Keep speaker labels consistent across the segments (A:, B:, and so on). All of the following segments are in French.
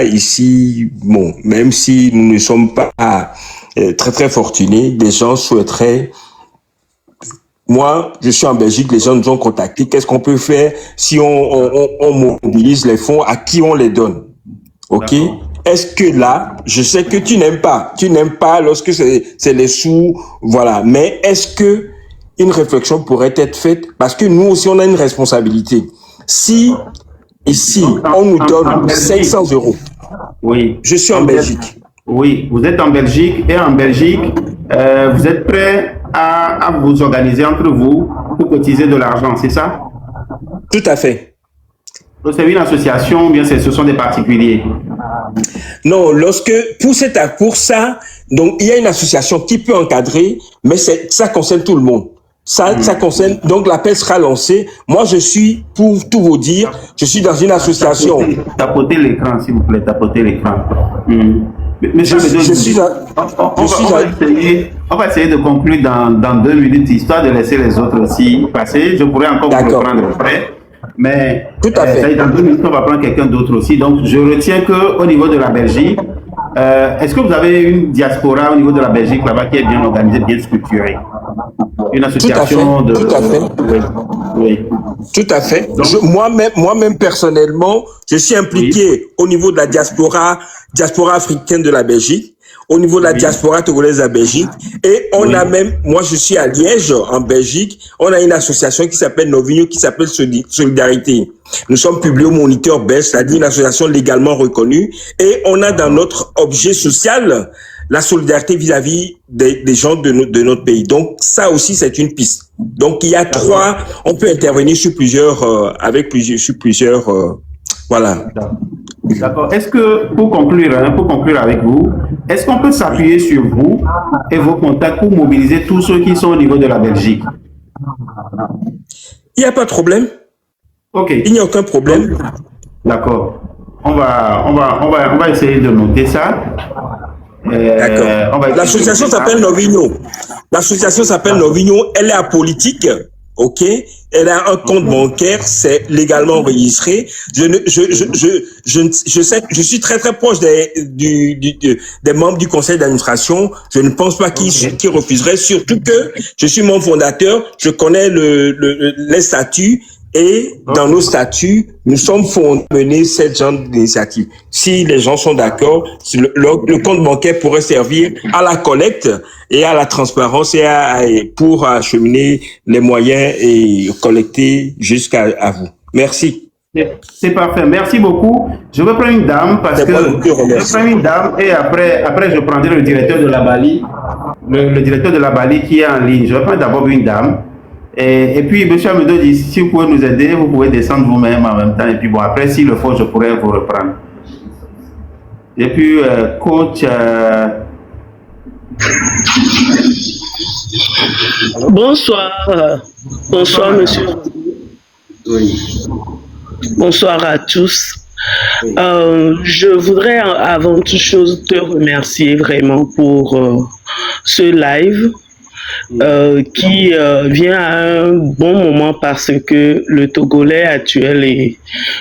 A: ici, bon, même si nous ne sommes pas très très fortunés, les gens souhaiteraient. Moi, je suis en Belgique, les gens nous ont contactés. Qu'est-ce qu'on peut faire si on mobilise les fonds, à qui on les donne? OK? Est-ce que là, je sais que tu n'aimes pas lorsque c'est les sous, voilà. Mais est-ce que une réflexion pourrait être faite? Parce que nous aussi, on a une responsabilité. Si ici, on nous donne 500 euros,
B: oui.
A: Je suis en Belgique.
B: Oui, vous êtes en Belgique et en Belgique, vous êtes prêt à vous organiser entre vous pour cotiser de l'argent, c'est ça?
A: Tout à fait.
B: Donc c'est une association ou bien ce sont des particuliers?
A: Non, pour ça, donc il y a une association qui peut encadrer, mais ça concerne tout le monde. Ça concerne, donc l'appel sera lancé. Moi, je suis, pour tout vous dire, je suis dans une association.
B: Tapotez l'écran, s'il vous plaît, tapotez l'écran. Monsieur on va essayer de conclure dans 2 minutes, histoire de laisser les autres aussi passer. Je pourrais encore vous reprendre après. Mais
A: tout à fait.
B: Dans 2 minutes, on va prendre quelqu'un d'autre aussi. Donc, je retiens qu'au niveau de la Belgique, est-ce que vous avez une diaspora au niveau de la Belgique là-bas qui est bien organisée, bien structurée? Une association de...
A: Tout à fait.
B: Oui.
A: Tout à fait. Moi-même personnellement, je suis impliqué au niveau de la diaspora africaine de la Belgique, au niveau de la diaspora togolaise de la Belgique, et on a même, moi je suis à Liège, en Belgique, on a une association qui s'appelle Novigno, qui s'appelle Solidarité. Nous sommes publiés au Moniteur belge, c'est-à-dire une association légalement reconnue, et on a dans notre objet social la solidarité vis-à-vis des gens de notre pays. Donc ça aussi c'est une piste. Donc il y a on peut intervenir sur plusieurs, voilà.
B: D'accord. Est-ce que, pour conclure avec vous, est-ce qu'on peut s'appuyer sur vous et vos contacts pour mobiliser tous ceux qui sont au niveau de la Belgique?
A: Il n'y a pas de problème.
B: Ok.
A: Il n'y a aucun problème.
B: D'accord. On va essayer de noter ça.
A: D'accord. L'association s'appelle Novigno. L'association s'appelle Novigno. Elle est apolitique. OK? Elle a un compte bancaire, c'est légalement enregistré. Je sais, je suis très très proche des membres du conseil d'administration. Je ne pense pas qu'ils refuseraient, surtout que je suis membre fondateur. Je connais les statuts. Et dans nos statuts, nous sommes mener cette genre d'initiative. Si les gens sont d'accord, le compte bancaire pourrait servir à la collecte et à la transparence pour acheminer les moyens et collecter jusqu'à vous. Merci.
B: C'est parfait. Merci beaucoup. Je vais prendre une dame parce que je prends une dame et après je prendrai le directeur de la Bali, le directeur de la Bali qui est en ligne. Je vais prendre d'abord une dame. Et puis, M. Amedo dit, si vous pouvez nous aider, vous pouvez descendre vous-même en même temps. Et puis, bon, après, s'il le faut, je pourrais vous reprendre. Et puis, coach...
C: Bonsoir. Bonsoir, monsieur.
B: Oui.
C: Bonsoir à tous. Je voudrais, avant toute chose, te remercier vraiment pour ce live. Qui vient à un bon moment parce que le Togolais actuel et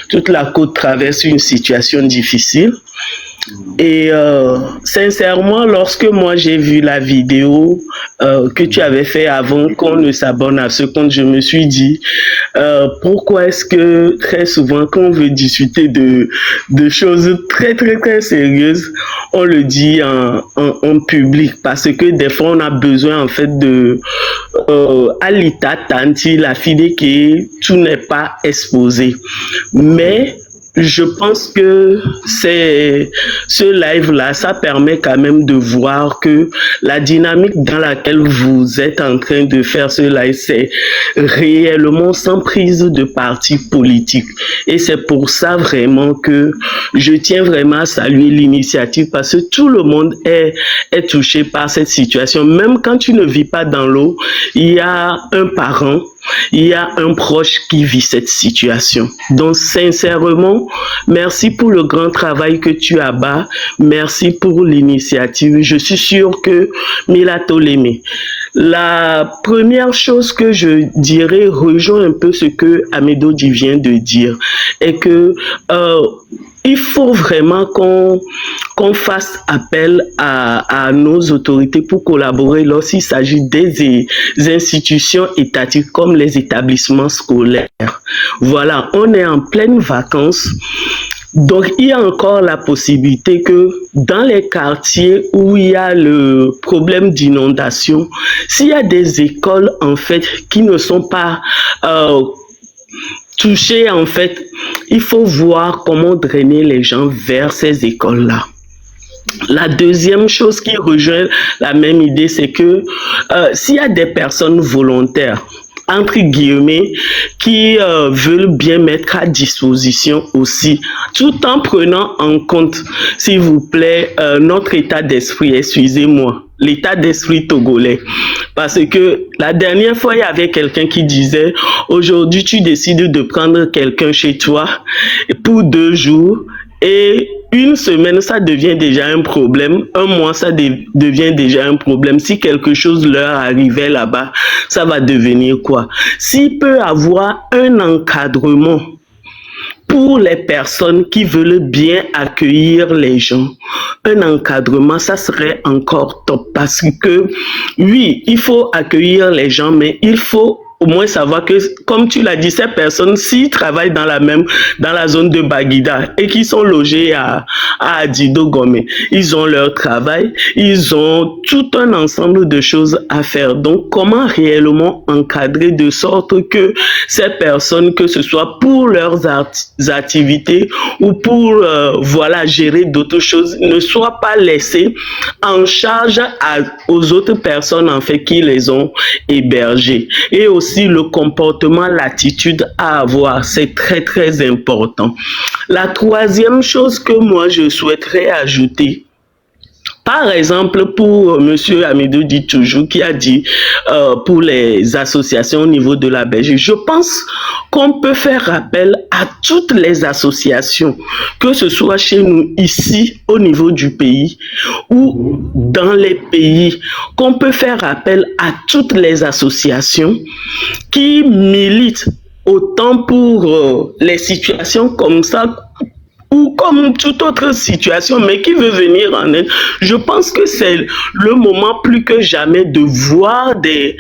C: toute la côte traverse une situation difficile. Et sincèrement, lorsque moi j'ai vu la vidéo que tu avais fait avant qu'on ne s'abonne à ce compte, je me suis dit pourquoi est-ce que très souvent quand on veut discuter de choses très très très sérieuses, on le dit en public, parce que des fois on a besoin en fait de alita tanti la fide que tout n'est pas exposé, mais je pense que ce live-là, ça permet quand même de voir que la dynamique dans laquelle vous êtes en train de faire ce live, c'est réellement sans prise de parti politique. Et c'est pour ça vraiment que je tiens vraiment à saluer l'initiative parce que tout le monde est touché par cette situation. Même quand tu ne vis pas dans l'eau, il y a un parent, il y a un proche qui vit cette situation. Donc, sincèrement, merci pour le grand travail que tu abats. Merci pour l'initiative. Je suis sûr que Mila Tolémé. La première chose que je dirais rejoint un peu ce que Amedo vient de dire, est que il faut vraiment qu'on fasse appel à nos autorités pour collaborer lorsqu'il s'agit des institutions étatiques comme les établissements scolaires. Voilà, on est en pleine vacances. Donc, il y a encore la possibilité que dans les quartiers où il y a le problème d'inondation, s'il y a des écoles, en fait, qui ne sont pas touchées, en fait, il faut voir comment drainer les gens vers ces écoles-là. La deuxième chose qui rejoint la même idée, c'est que s'il y a des personnes volontaires, entre guillemets, qui veulent bien mettre à disposition aussi, tout en prenant en compte, s'il vous plaît, notre état d'esprit, excusez-moi, l'état d'esprit togolais. Parce que la dernière fois, il y avait quelqu'un qui disait, aujourd'hui, tu décides de prendre quelqu'un chez toi pour 2 jours et une semaine, ça devient déjà un problème. Un mois, ça devient déjà un problème. Si quelque chose leur arrivait là-bas, ça va devenir quoi? S'il peut avoir un encadrement pour les personnes qui veulent bien accueillir les gens, un encadrement, ça serait encore top. Parce que, oui, il faut accueillir les gens, mais il faut au moins savoir que, comme tu l'as dit, ces personnes, s'ils travaillent dans la zone de Baguida et qui sont logés à Adido Gomé, ils ont leur travail, ils ont tout un ensemble de choses à faire. Donc, comment réellement encadrer de sorte que ces personnes, que ce soit pour leurs activités ou pour, voilà, gérer d'autres choses, ne soient pas laissées en charge aux autres personnes, en fait, qui les ont hébergées. Et aussi, le comportement, l'attitude à avoir, c'est très très important. La troisième chose que moi je souhaiterais ajouter, par exemple, pour M. Amidou dit toujours, qui a dit pour les associations au niveau de la Belgique, je pense qu'on peut faire appel à toutes les associations, que ce soit chez nous, ici, au niveau du pays, ou dans les pays, qu'on peut faire appel à toutes les associations qui militent autant pour les situations comme ça, ou comme toute autre situation, mais qui veut venir en aide. Je pense que c'est le moment plus que jamais de voir des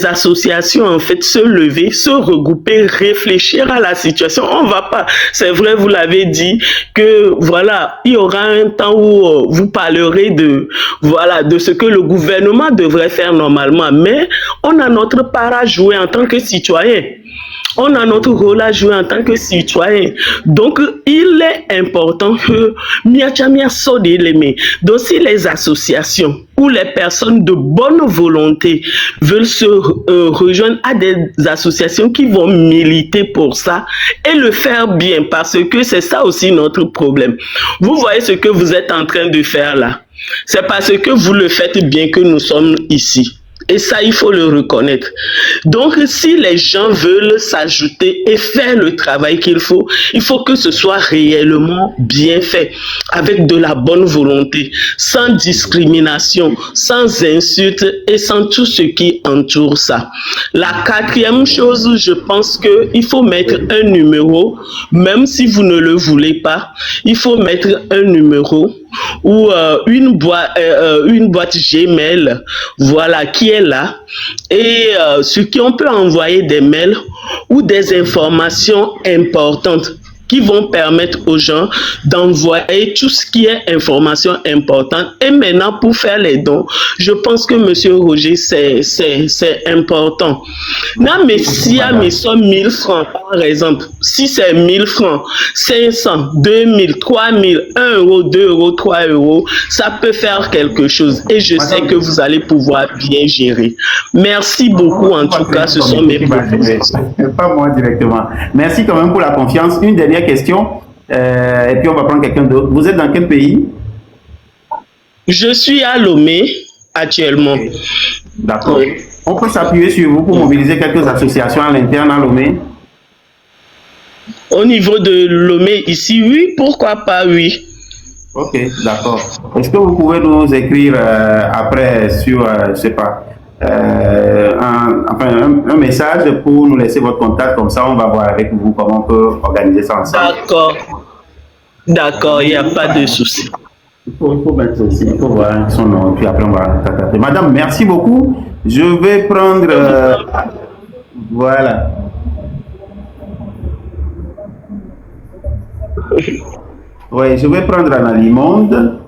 C: associations en fait se lever, se regrouper, réfléchir à la situation. On va pas, c'est vrai, vous l'avez dit, que voilà, il y aura un temps où vous parlerez de ce que le gouvernement devrait faire normalement, mais on a notre part à jouer en tant que citoyen. On a notre rôle à jouer en tant que citoyen. Donc, il est important que donc si les associations ou les personnes de bonne volonté veulent se rejoindre à des associations qui vont militer pour ça et le faire bien, parce que c'est ça aussi notre problème. Vous voyez ce que vous êtes en train de faire là. C'est parce que vous le faites bien que nous sommes ici. Et ça, il faut le reconnaître. Donc, si les gens veulent s'ajouter et faire le travail qu'il faut, il faut que ce soit réellement bien fait, avec de la bonne volonté, sans discrimination, sans insulte et sans tout ce qui entoure ça. La quatrième chose, je pense qu'il faut mettre un numéro, même si vous ne le voulez pas, il faut mettre un numéro ou une boîte Gmail, voilà, qui est là, et sur qui on peut envoyer des mails ou des informations importantes qui vont permettre aux gens d'envoyer tout ce qui est information importante. Et maintenant, pour faire les dons, je pense que M. Roger, c'est important. Non, mais si à mes sommes 1000 francs, par exemple, si c'est 1000 francs, 500, 2000, 3000, 1 euro, 2 euros, 3 euros, ça peut faire quelque chose. Et je sais que vous allez pouvoir bien gérer. Merci beaucoup, en tout cas, ce sont mes propositions.
B: Pas moi directement. Merci quand même pour la confiance. Une dernière question, et puis on va prendre quelqu'un d'autre. Vous êtes dans quel pays?
C: Je suis à Lomé actuellement. Okay.
B: D'accord. Oui. On peut s'appuyer sur vous pour mobiliser quelques associations à l'interne à Lomé?
C: Au niveau de Lomé ici, oui, pourquoi pas, oui.
B: Ok, d'accord. Est-ce que vous pouvez nous écrire après sur, je sais pas, un message pour nous laisser votre contact, comme ça on va voir avec vous comment on peut organiser ça ensemble.
C: D'accord. D'accord, il n'y a pas de souci.
B: Il faut mettre aussi, il faut voir son nom, puis après on va taper. Madame, merci beaucoup. Je vais prendre... voilà. Oui, je vais prendre Anna Limonde.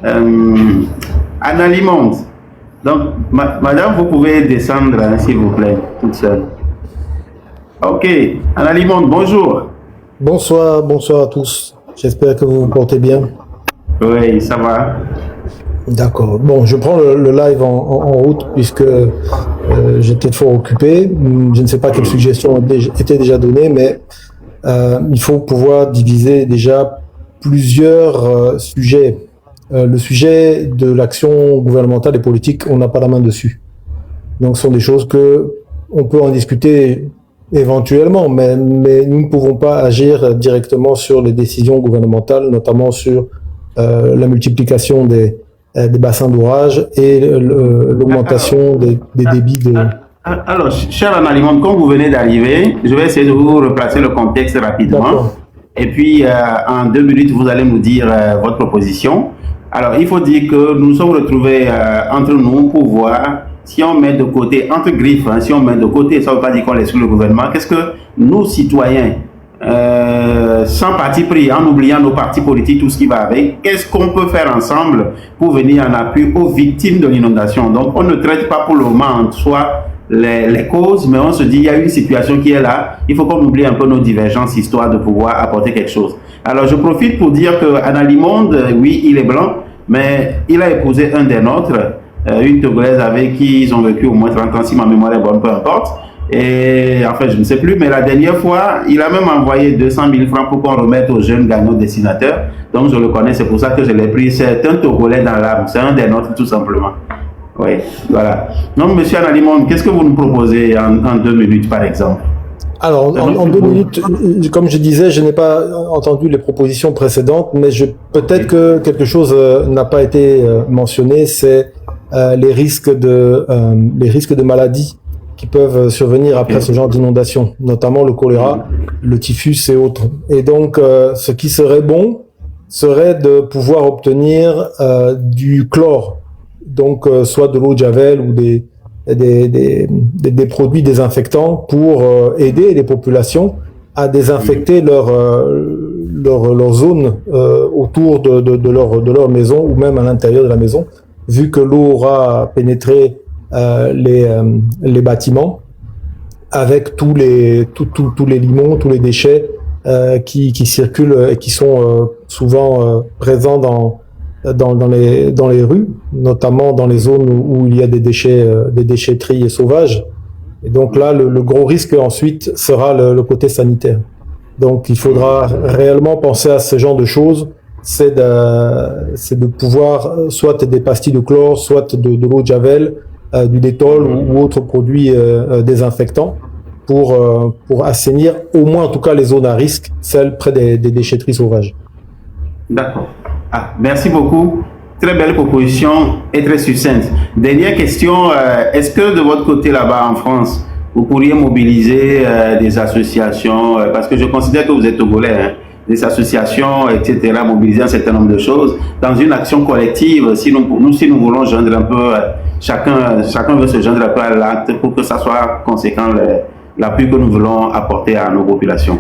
B: Anna Limonde. Donc, madame, vous pouvez descendre, hein, s'il vous plaît, toute seule. Ok. Anna Limonde, bonjour.
D: Bonsoir à tous. J'espère que vous vous portez bien.
B: Oui, ça va.
D: D'accord. Bon, je prends le live en route puisque j'étais fort occupé. Je ne sais pas quelles suggestions étaient déjà données, mais il faut pouvoir diviser déjà plusieurs sujets. Le sujet de l'action gouvernementale et politique, on n'a pas la main dessus. Donc, ce sont des choses que on peut en discuter éventuellement, mais nous ne pouvons pas agir directement sur les décisions gouvernementales, notamment sur la multiplication des bassins d'orage et l'augmentation des débits de...
B: Alors, cher Anna Limonde, comme vous venez d'arriver, je vais essayer de vous replacer le contexte rapidement. Et puis, en 2 minutes, vous allez nous dire votre proposition. Alors, il faut dire que nous nous sommes retrouvés entre nous pour voir si on met de côté, entre griffes, hein, si on met de côté, ça ne veut pas dire qu'on laisse le gouvernement, qu'est-ce que nous, citoyens, sans parti pris, en oubliant nos partis politiques, tout ce qui va avec, qu'est-ce qu'on peut faire ensemble pour venir en appui aux victimes de l'inondation? Donc, on ne traite pas pour le moment en soi les causes, mais on se dit, il y a une situation qui est là, il faut qu'on oublie un peu nos divergences, histoire de pouvoir apporter quelque chose. Alors, je profite pour dire que Anna Limonde, oui, il est blanc, mais il a épousé un des nôtres, une Togolaise avec qui ils ont vécu au moins 30 ans, si ma mémoire est bonne, peu importe. Et en fait, je ne sais plus, mais la dernière fois, il a même envoyé 200 000 francs pour qu'on remette aux jeunes gagnants dessinateurs. Donc, je le connais, c'est pour ça que je l'ai pris. C'est un Togolais dans l'âme, c'est un des nôtres, tout simplement. Oui, voilà. Donc, monsieur Anna Limonde, qu'est-ce que vous nous proposez en 2 minutes, par exemple?
D: Alors, en 2 minutes, comme je disais, je n'ai pas entendu les propositions précédentes, mais peut-être que quelque chose n'a pas été mentionné, c'est les risques de maladies qui peuvent survenir après ce genre d'inondation, notamment le choléra, le typhus et autres. Et donc, ce qui serait bon serait de pouvoir obtenir du chlore, donc soit de l'eau de javel ou des produits désinfectants pour aider les populations à désinfecter leur zone autour de leur maison ou même à l'intérieur de la maison, vu que l'eau aura pénétré les bâtiments avec tous les limons, tous les déchets qui circulent et qui sont souvent présents dans les rues, notamment dans les zones où il y a des déchetteries sauvages. Et donc là, le gros risque ensuite sera le côté sanitaire. Donc il faudra réellement penser à ce genre de choses, c'est de pouvoir soit des pastilles de chlore, soit de l'eau de javel, du détol ou autres produits désinfectants pour assainir au moins en tout cas les zones à risque, celles près des déchetteries sauvages.
B: D'accord. Merci beaucoup. Très belle proposition et très succincte. Dernière question, est-ce que de votre côté là-bas en France, vous pourriez mobiliser des associations, parce que je considère que vous êtes Togolais, hein, des associations, etc., mobiliser un certain nombre de choses dans une action collective, si nous voulons joindre un peu, chacun veut se joindre un peu à l'acte pour que ça soit conséquent l'appui que nous voulons apporter à nos populations.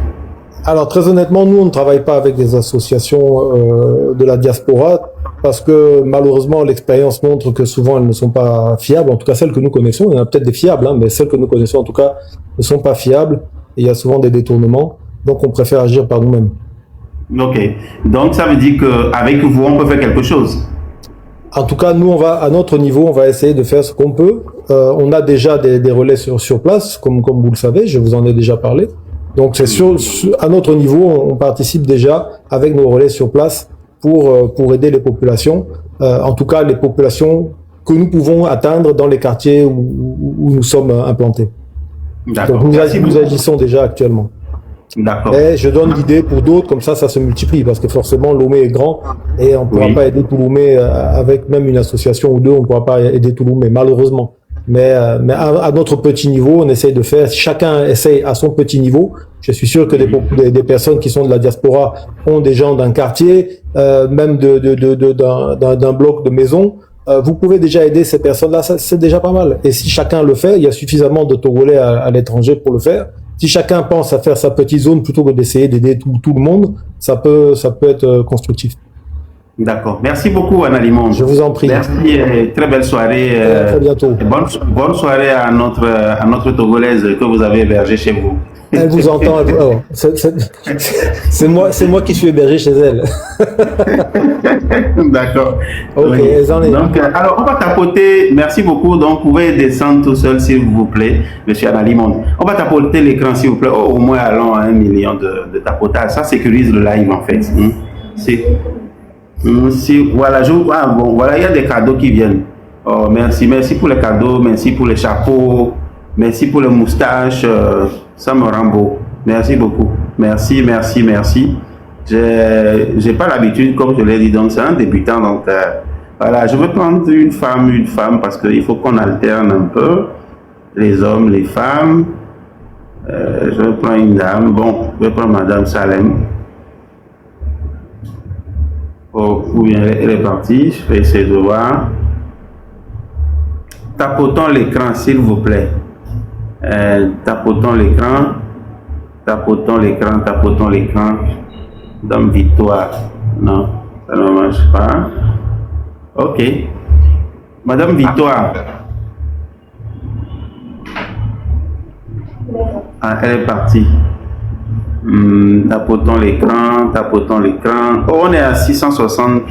D: Alors très honnêtement, nous on ne travaille pas avec des associations de la diaspora parce que malheureusement l'expérience montre que souvent elles ne sont pas fiables, en tout cas celles que nous connaissons. Il y en a peut-être des fiables, hein, mais celles que nous connaissons en tout cas ne sont pas fiables et il y a souvent des détournements, donc on préfère agir par nous-mêmes. Ok,
B: donc ça veut dire qu'avec vous on peut faire quelque chose?
D: En tout cas, nous, à notre niveau, on va essayer de faire ce qu'on peut. On a déjà des relais sur place, comme vous le savez, je vous en ai déjà parlé. Donc, à notre niveau, on participe déjà avec nos relais sur place pour aider les populations. En tout cas, les populations que nous pouvons atteindre dans les quartiers où nous sommes implantés. Donc, nous agissons déjà actuellement.
B: D'accord.
D: Et je donne l'idée pour d'autres, comme ça se multiplie, parce que forcément Lomé est grand et on ne pourra pas aider tout Lomé avec même une association ou deux, on ne pourra pas aider tout Lomé, malheureusement. mais à notre petit niveau, on essaye de faire, chacun essaye à son petit niveau. Je suis sûr que des personnes qui sont de la diaspora ont des gens d'un quartier, même d'un bloc de maison. Vous pouvez déjà aider ces personnes-là, c'est déjà pas mal. Et si chacun le fait, il y a suffisamment de Togolais à l'étranger pour le faire. Si chacun pense à faire sa petite zone plutôt que d'essayer d'aider tout le monde, ça peut être constructif.
B: D'accord. Merci beaucoup, Anna Limon.
D: Je vous en prie.
B: Merci et très belle soirée.
D: À très bientôt.
B: Bonne soirée à notre Togolaise que vous avez hébergée chez vous.
D: Elle vous entend. C'est moi qui suis hébergé chez elle.
B: D'accord.
D: Ok,
B: oui. Donc, alors, on va tapoter. Merci beaucoup. Donc, vous pouvez descendre tout seul, s'il vous plaît, monsieur Anna Limon. On va tapoter l'écran, s'il vous plaît. Au moins, allons à 1 million de tapotages. Ça sécurise le live, en fait. Voilà, bon, voilà, il y a des cadeaux qui viennent. Oh, merci pour les cadeaux, merci pour les chapeaux, merci pour les moustaches, ça me rend beau. Merci beaucoup. Merci. J'ai pas l'habitude, comme je l'ai dit, donc c'est un débutant, donc voilà, je vais prendre une femme, parce qu'il faut qu'on alterne un peu, les hommes, les femmes. Je vais prendre une dame, bon, je vais prendre Madame Salem. Oh, ou bien elle est partie, je vais essayer de voir. Tapotons l'écran, s'il vous plaît. Tapotons l'écran. Dame Victoire. Non, ça ne marche pas. Ok. Madame Victoire. Ah, elle est partie. Tapotons l'écran. Oh, on est à 660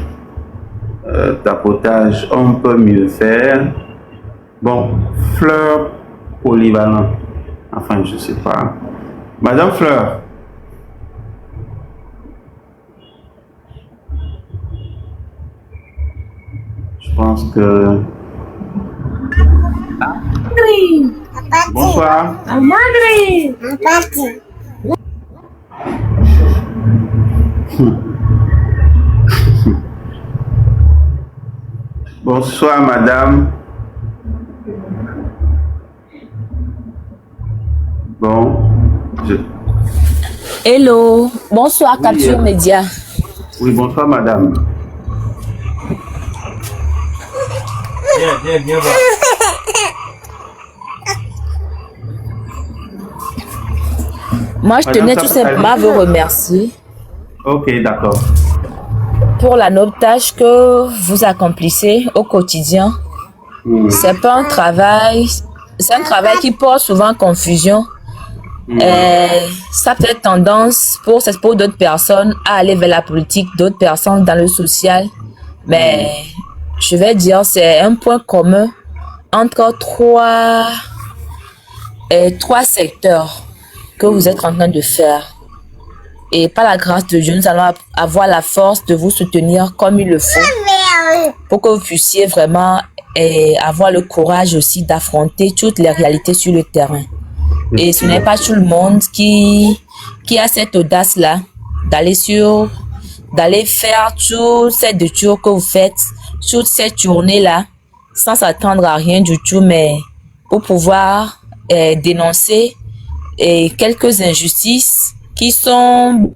B: tapotages. On peut mieux faire. Bon, Fleur polyvalent. Enfin, je sais pas. Madame Fleur. Je pense que... Bonsoir. Bonsoir, madame. Bon.
E: Hello. Bonsoir, oui, Capture Média.
B: Oui, bonsoir, madame. Viens.
E: Moi, je tenais tout simplement à vous remercier.
B: Ok, d'accord.
E: Pour la noble tâche que vous accomplissez au quotidien. C'est pas un travail, c'est un travail qui porte souvent confusion. Ça peut être tendance pour d'autres personnes à aller vers la politique, d'autres personnes dans le social. Mais je vais dire, c'est un point commun entre trois secteurs que vous êtes en train de faire. Et par la grâce de Dieu, nous allons avoir la force de vous soutenir comme il le faut pour que vous puissiez vraiment avoir le courage aussi d'affronter toutes les réalités sur le terrain. Et ce n'est pas tout le monde qui a cette audace-là d'aller faire toute cette détour que vous faites, toute cette tournée-là, sans s'attendre à rien du tout, mais pour pouvoir dénoncer quelques injustices qui sont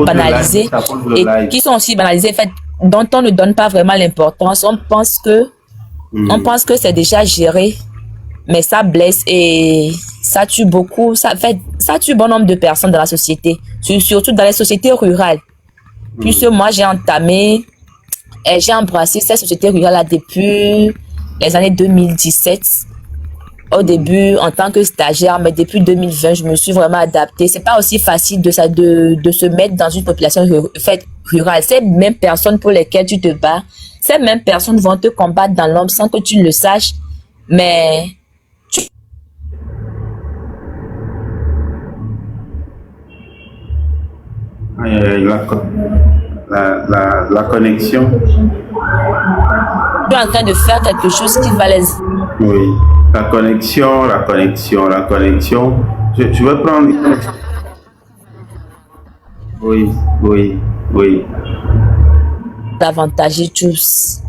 E: banalisées et qui sont aussi banalisées, en fait, dont on ne donne pas vraiment l'importance. On pense que c'est déjà géré, mais ça blesse et ça tue beaucoup, ça tue bon nombre de personnes dans la société, surtout dans les sociétés rurales. Puisque moi, j'ai embrassé cette société rurale-là depuis les années 2017. Au début, en tant que stagiaire, mais depuis 2020, je me suis vraiment adaptée. C'est pas aussi facile de se mettre dans une population rurale. Ces mêmes personnes pour lesquelles tu te bats, ces mêmes personnes vont te combattre dans l'ombre sans que tu le saches, mais
B: la connexion.
E: Tu es en train de faire quelque chose qui va les...
B: Oui, la connexion. Je vais prendre... Oui.
E: D'avantager tous.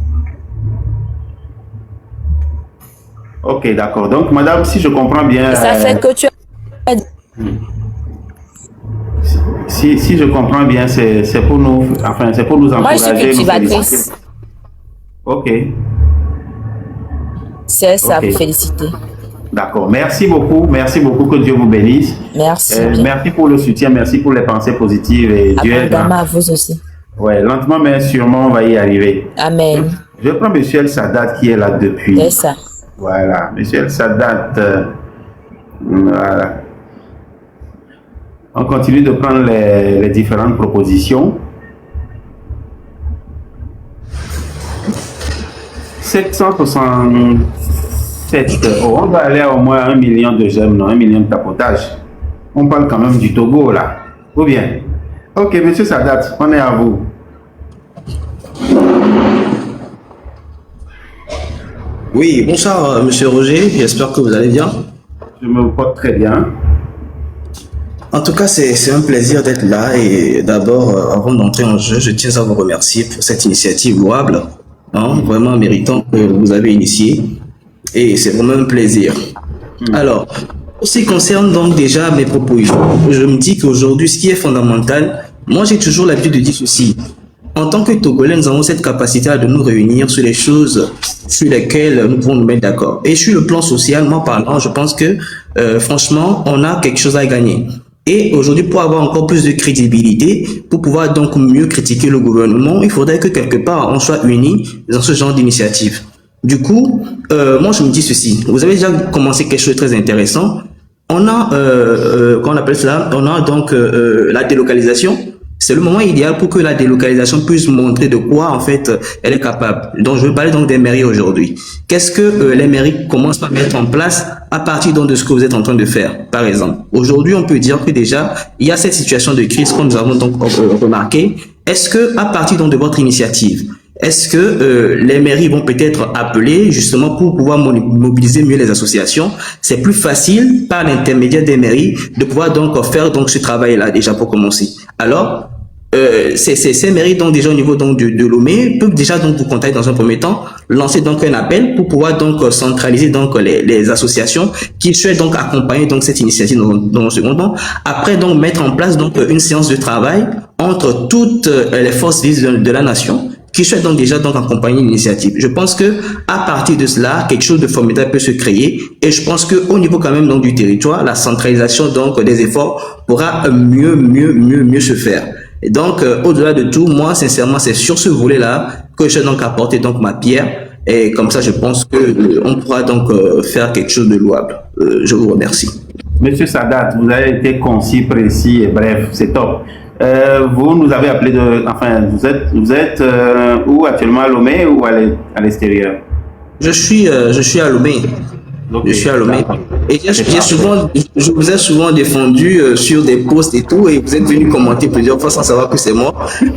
B: Ok, d'accord. Donc, madame, si je comprends bien...
E: Ça fait que tu as...
B: Si je comprends bien, c'est pour nous, enfin, c'est pour nous encourager.
E: Moi, je suis cultivatrice.
B: Ok.
E: C'est ça, vous féliciter.
B: D'accord. Merci beaucoup, que Dieu vous bénisse.
E: Merci.
B: Merci pour le soutien, merci pour les pensées positives. Et Dieu est
E: à vous aussi.
B: Ouais, lentement mais sûrement on va y arriver.
E: Amen.
B: Je prends Monsieur El Sadat qui est là depuis.
E: C'est ça.
B: Voilà, Monsieur El Sadat. Voilà. On continue de prendre les différentes propositions. 767. Oh, on va aller à au moins 1 million de j'aime, non, 1 million de tapotage. On parle quand même du Togo là. Ou bien? Ok, Monsieur Sadat, on est à vous.
F: Oui, bonsoir Monsieur Roger, j'espère que vous allez bien.
B: Je me porte très bien.
F: En tout cas, c'est un plaisir d'être là et d'abord, avant d'entrer en jeu, je tiens à vous remercier pour cette initiative louable, hein, vraiment méritante que vous avez initiée et c'est vraiment un plaisir. Alors, en ce qui concerne donc déjà mes propos, je me dis qu'aujourd'hui, ce qui est fondamental, moi j'ai toujours l'habitude de dire ceci. En tant que Togolais, nous avons cette capacité de nous réunir sur les choses sur lesquelles nous pouvons nous mettre d'accord. Et sur le plan social, moi parlant, je pense que franchement, on a quelque chose à gagner. Et aujourd'hui, pour avoir encore plus de crédibilité, pour pouvoir donc mieux critiquer le gouvernement, il faudrait que quelque part on soit unis dans ce genre d'initiative. Du coup, moi je me dis ceci. Vous avez déjà commencé quelque chose de très intéressant. On a, comment on appelle cela? On a donc la délocalisation. C'est le moment idéal pour que la délocalisation puisse montrer de quoi en fait elle est capable. Donc je veux parler donc des mairies aujourd'hui. Qu'est-ce que les mairies commencent à mettre en place à partir donc de ce que vous êtes en train de faire? Par exemple, aujourd'hui on peut dire que déjà il y a cette situation de crise comme nous avons donc remarqué. Est-ce que à partir donc de votre initiative, est-ce que les mairies vont peut-être appeler justement pour pouvoir mobiliser mieux les associations? C'est plus facile par l'intermédiaire des mairies de pouvoir donc faire donc ce travail-là déjà pour commencer. Alors, ces mairies donc déjà au niveau donc de Lomé peuvent déjà donc vous contacter dans un premier temps, lancer donc un appel pour pouvoir donc centraliser donc les associations qui souhaitent donc accompagner donc cette initiative dans un second temps. Après donc mettre en place donc une séance de travail entre toutes les forces vives de la nation qui souhaitent donc déjà donc accompagner l'initiative. Je pense que à partir de cela, quelque chose de formidable peut se créer et je pense que au niveau quand même donc du territoire, la centralisation donc des efforts pourra mieux se faire. Et donc au-delà de tout, moi sincèrement c'est sur ce volet-là que je vais donc apporter donc ma pierre et comme ça je pense que on pourra donc faire quelque chose de louable. Je vous remercie.
B: Monsieur Sadat, vous avez été concis, précis et bref, c'est top. Vous nous avez appelé enfin, vous êtes où actuellement, à Lomé ou à l'extérieur?
F: Je suis à Lomé.
B: Okay.
F: Je suis à Lomé. Et je vous ai souvent défendu sur des posts et tout, et vous êtes venu commenter plusieurs fois sans savoir que c'est moi.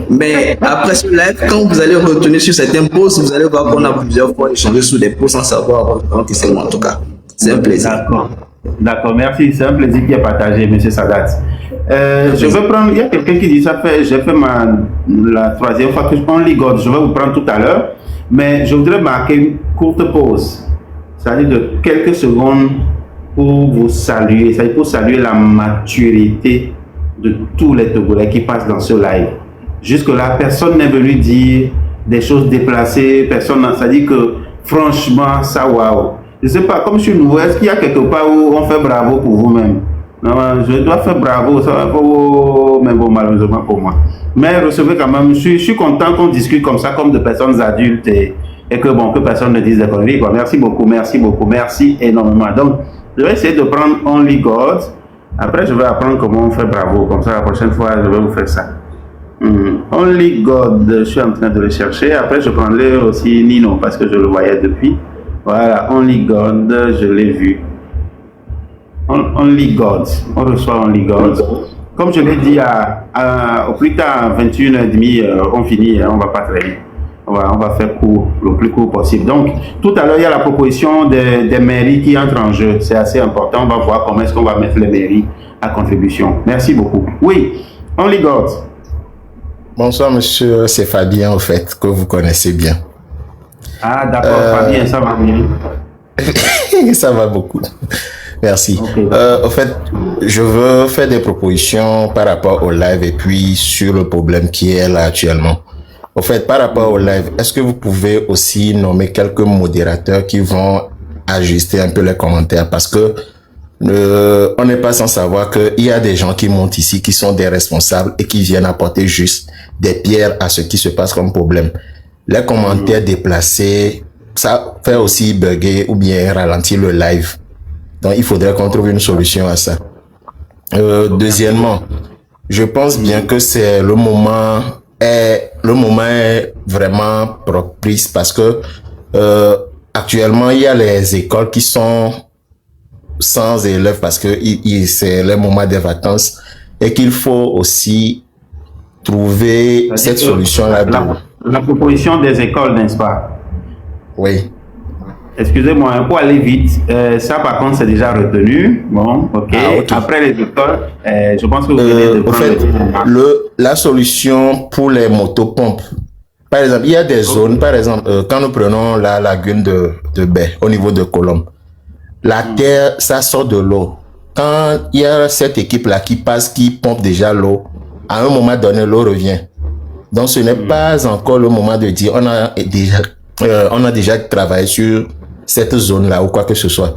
F: Mais après ce live, quand vous allez retourner sur certains posts, vous allez voir qu'on a plusieurs fois échangé sur des posts sans savoir que c'est moi en tout cas. C'est un plaisir.
B: D'accord, merci. C'est un plaisir qui est partagé, Monsieur Sadat. Je vais prendre, il y a quelqu'un qui dit j'ai fait la troisième fois que je prends l'IGOD. Je vais vous prendre tout à l'heure, mais je voudrais marquer une courte pause, c'est-à-dire de quelques secondes pour vous saluer, c'est-à-dire pour saluer la maturité de tous les Togolais qui passent dans ce live. Jusque-là, personne n'est venu dire des choses déplacées, personne n'a, c'est-à-dire que franchement, ça waouh. Je ne sais pas, comme chez nous, est-ce qu'il y a quelque part où on fait bravo pour vous-même? Non, je dois faire bravo, ça va pas, mais bon, malheureusement pour moi. Mais recevez quand même, je suis content qu'on discute comme ça, comme de personnes adultes et que bon, que personne ne dise des conneries, quoi. Merci beaucoup, merci énormément. Donc, je vais essayer de prendre Only God. Après, je vais apprendre comment on fait bravo. Comme ça, la prochaine fois, je vais vous faire ça. Only God, je suis en train de le chercher. Après, je prendrai aussi Nino parce que je le voyais depuis. Voilà, Only God, je l'ai vu. Only God, on reçoit Only God. Comme je l'ai dit, au plus tard, à 21h30, on finit, on ne va pas travailler. On va faire court, le plus court possible. Donc, tout à l'heure, il y a la proposition des mairies qui entrent en jeu. C'est assez important. On va voir comment est-ce qu'on va mettre les mairies à contribution. Merci beaucoup. Oui, Only God.
G: Bonsoir, monsieur. C'est Fabien, au fait, que vous connaissez bien.
B: Ah, d'accord, Fabien, ça va bien.
G: Ça va beaucoup. Merci.
B: Ok.
G: En fait, je veux faire des propositions par rapport au live et puis sur le problème qui est là actuellement. En fait, par rapport au live, est-ce que vous pouvez aussi nommer quelques modérateurs qui vont ajuster un peu les commentaires? Parce que on n'est pas sans savoir qu'il y a des gens qui montent ici, qui sont des responsables et qui viennent apporter juste des pierres à ce qui se passe comme problème. Les commentaires déplacés, ça fait aussi bugger ou bien ralentir le live. Donc, il faudrait qu'on trouve une solution à ça. Deuxièmement, je pense bien que c'est le moment est vraiment propice parce que actuellement, il y a les écoles qui sont sans élèves parce que c'est le moment des vacances et qu'il faut aussi trouver cette solution-là.
B: La proposition des écoles, n'est-ce pas?
G: Oui.
B: Excusez-moi, pour aller vite, ça par contre c'est déjà retenu. Bon, ok.
G: Okay.
B: Après les écoles, je pense que vous venez de prendre
G: la solution pour les motopompes. Par exemple, il y a des zones, par exemple, quand nous prenons la lagune de Baie, au niveau de Colombe, la terre, ça sort de l'eau. Quand il y a cette équipe-là qui passe, qui pompe déjà l'eau, à un moment donné, l'eau revient. Donc, ce n'est pas encore le moment de dire on a déjà travaillé sur cette zone-là ou quoi que ce soit.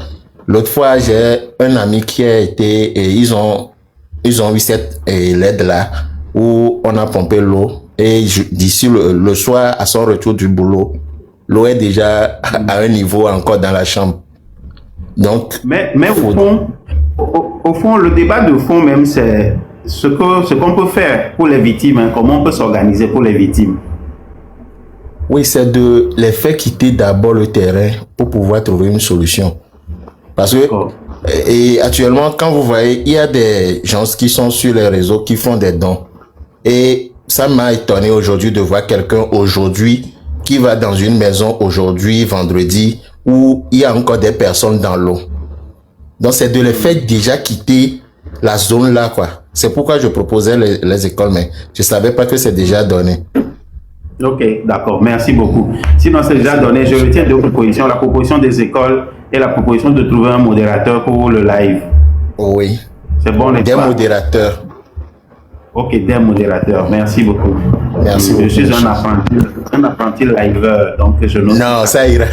G: L'autre fois, j'ai un ami qui a été et ils ont eu cette LED-là où on a pompé l'eau et d'ici le soir, à son retour du boulot, l'eau est déjà à un niveau encore dans la chambre. Donc,
B: mais au fond, le débat de fond même, c'est ce qu'on peut faire pour les victimes, hein, comment on peut s'organiser pour les victimes.
G: Oui, c'est de les faire quitter d'abord le terrain pour pouvoir trouver une solution. Parce que, et actuellement, quand vous voyez, il y a des gens qui sont sur les réseaux qui font des dons. Et ça m'a étonné aujourd'hui de voir quelqu'un aujourd'hui qui va dans une maison aujourd'hui, vendredi, où il y a encore des personnes dans l'eau. Donc, c'est de les faire déjà quitter la zone là, quoi. C'est pourquoi je proposais les écoles, mais je savais pas que c'est déjà donné.
B: Ok, d'accord, merci beaucoup. Sinon, c'est déjà donné. Je retiens deux propositions, la proposition des écoles et la proposition de trouver un modérateur pour le live.
G: Oui.
B: C'est bon,
G: des modérateurs.
B: Ok, des modérateurs. Merci beaucoup.
G: Merci beaucoup.
B: Je suis un apprenti liveur, donc je note.
G: Non, ça ira.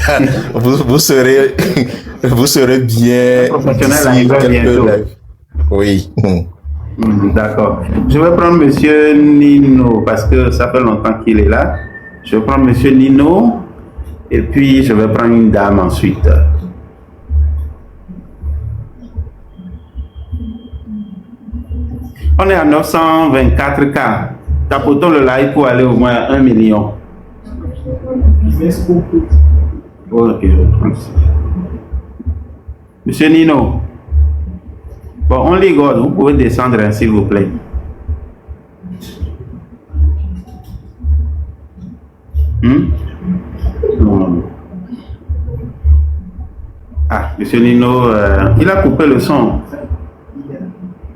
G: vous serez bien.
B: Professionnel liveur bientôt.
G: Oui.
B: D'accord. Je vais prendre Monsieur Nino parce que ça fait longtemps qu'il est là. Je vais prendre Monsieur Nino et puis je vais prendre une dame ensuite. On est à 924K. Tapotons le live pour aller au moins à 1 million. Ok, je vais prendre ça. Monsieur Nino. Bon, on rigole, vous pouvez descendre, hein, s'il vous plaît. Non. Ah, Monsieur Nino, il a coupé le son.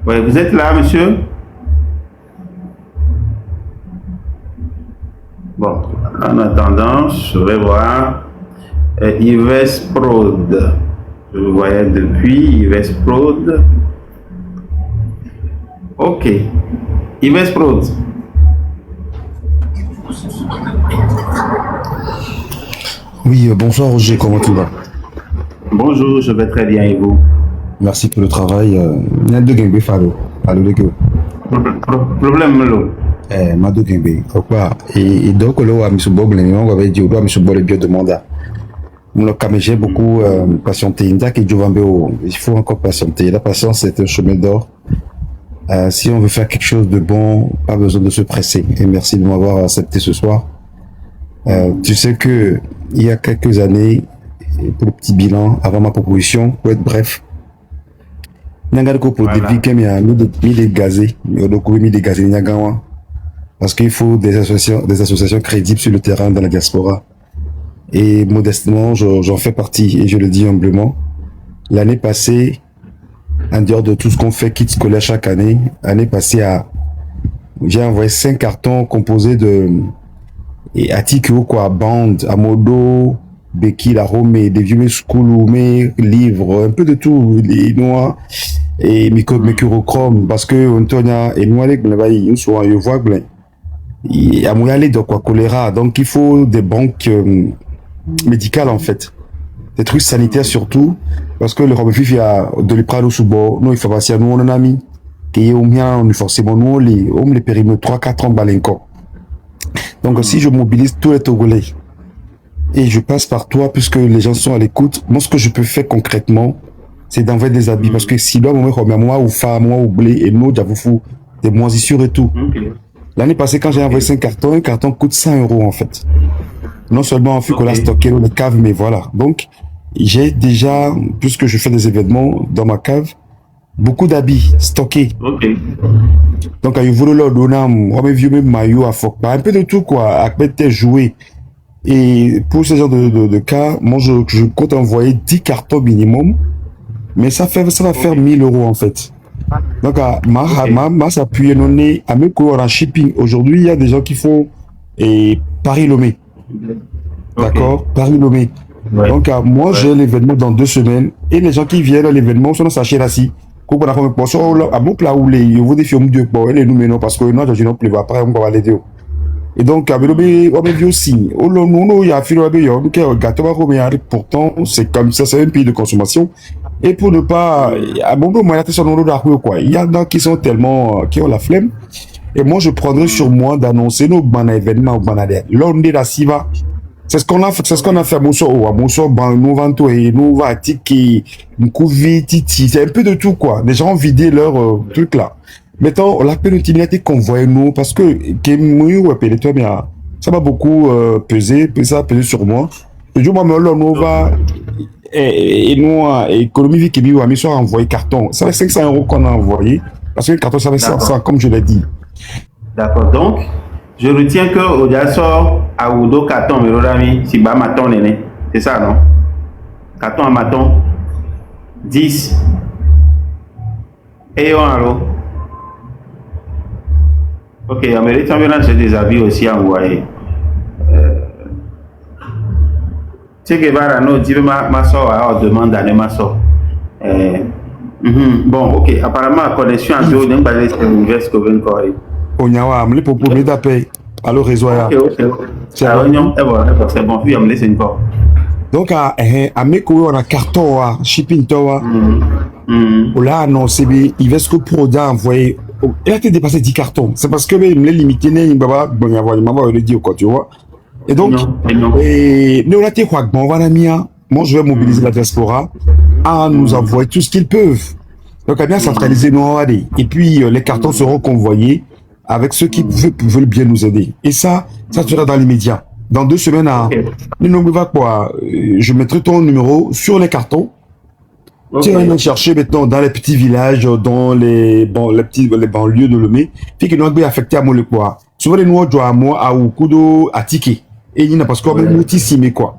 B: Ouais, vous êtes là, monsieur? Bon, en attendant, je vais voir Yves Prod. Je le voyais depuis Yves Prod. Ok. Yves Prod.
H: Oui, bonsoir Roger, comment tu vas?
B: Bonjour, je vais très bien et vous?
H: Merci pour le travail.
B: Problème là.
H: Mado Gembe. Pourquoi? Et donc, là, M. Bob, on avait dit, M. Bob, le biodemanda. J'ai beaucoup patienté. Il faut encore patienter. La patience, c'est un chemin d'or. Si on veut faire quelque chose de bon, pas besoin de se presser. Et merci de m'avoir accepté ce soir. Tu sais que il y a quelques années, pour le petit bilan, avant ma proposition, pour être bref, parce qu'il faut des associations crédibles sur le terrain dans la diaspora. Et modestement, j'en fais partie et je le dis humblement. L'année passée, en dehors de tout ce qu'on fait, kit scolaire chaque année, l'année passée, j'ai envoyé 5 cartons composés de Atiko, quoi, bande, Amodo, béquilles à Rome, des vieux school, mes livres, un peu de tout, les noirs et mercurochrome, parce que Antonia et moi, les ils sont à voir, il y a moyen de quoi choléra, donc il faut des banques médicales en fait, des trucs sanitaires surtout, parce que le Rome il y a de l'Iprano sous bord, nous il faut passer à nous, on en a mis, qui est au mien, on est forcément nous, on les périmètres 3-4 ans balinco. Donc si je mobilise tous les Togolais, et je passe par toi, puisque les gens sont à l'écoute, moi ce que je peux faire concrètement, c'est d'envoyer des habits, parce que si là, moi ou femme, moi ou blé, et nous, j'avoue fou, des moisissures et tout. L'année passée, quand j'ai envoyé 5 cartons, un carton coûte 100 € en fait. Non seulement en fait qu'on a stocké dans les caves, mais voilà. Donc, j'ai déjà, puisque je fais des événements dans ma cave, beaucoup d'habits stockés. Donc, à Yvolo, là, on a vieux même maillot à Fok, un peu de tout quoi, à peut-être jouer. Et pour ce genre de cas, moi, je compte envoyer 10 cartons minimum, mais ça va faire 1000 € en fait. Donc, ma s'appuie non à mes cours en shipping. Aujourd'hui, il y a des gens qui font Paris-Lomé. D'accord? Paris-Lomé. Donc, moi, j'ai l'événement dans 2 semaines et les gens qui viennent à l'événement sont dans sa chérassie. Quand on a fait un poisson, à mon plat où les vous défiez de pour les nous non parce que non, je ne plus après on va les dire. Et donc, on a vu aussi, il y a pourtant, c'est comme ça, c'est un pays de consommation. Et pour ne pas, il y en a qui sont tellement, qui ont la flemme. Et moi, je prendrai sur moi d'annoncer nos événements, l'onde de la Siva. C'est ce qu'on a fait, c'est un peu de tout, quoi. Les gens ont vidé leur truc là. Maintenant, la pénibilité qu'on voit nous, parce que ça va beaucoup peser, ça va peser sur moi. Le jour où on va et nous, économie qui a mis sur envoyé carton. Ça fait 500 € qu'on a envoyé, parce que le carton, ça fait 500, comme je l'ai dit.
B: D'accord, donc, je retiens que au sort à Oudo carton, mais l'ami, si bas maton, c'est ça, non? Carton à maton, 10. Et on alors. Ok, en méritant bien, j'ai des avis aussi envoyés. Tu sais que va nous dire ma soeur a demande à ma soeur. Bon, ok, apparemment, la connexion en deux, n'est pas l'univers que vous avez.
H: On y a un peu pour me taper. Alors, réseau.
B: Ok. C'est bon, puis on me laisse une fois.
H: Donc, à Meko, on a carton, shipping tower. On l'a annoncé, il va se produire envoyé. Il a été dépassé 10 cartons. C'est parce que il me l'a limité, il m'a le dire, quoi, tu vois. Et donc, nous, on a été quoi, bon, voilà, moi, je vais mobiliser la diaspora à nous envoyer tout ce qu'ils peuvent. Donc, à bien centraliser nos allées. Et puis, les cartons seront convoyés avec ceux qui veulent bien nous aider. Et ça sera dans les médias. Dans 2 semaines, je mettrai ton numéro sur les cartons. Tu vas chercher maintenant dans les petits villages, dans les banlieues de Lomé, puis que nous avons affecté à mon le quoi. Souvent les noirs doivent à moi à Okudo à Tiké. Et il n'a pas qu'on même multisimé quoi.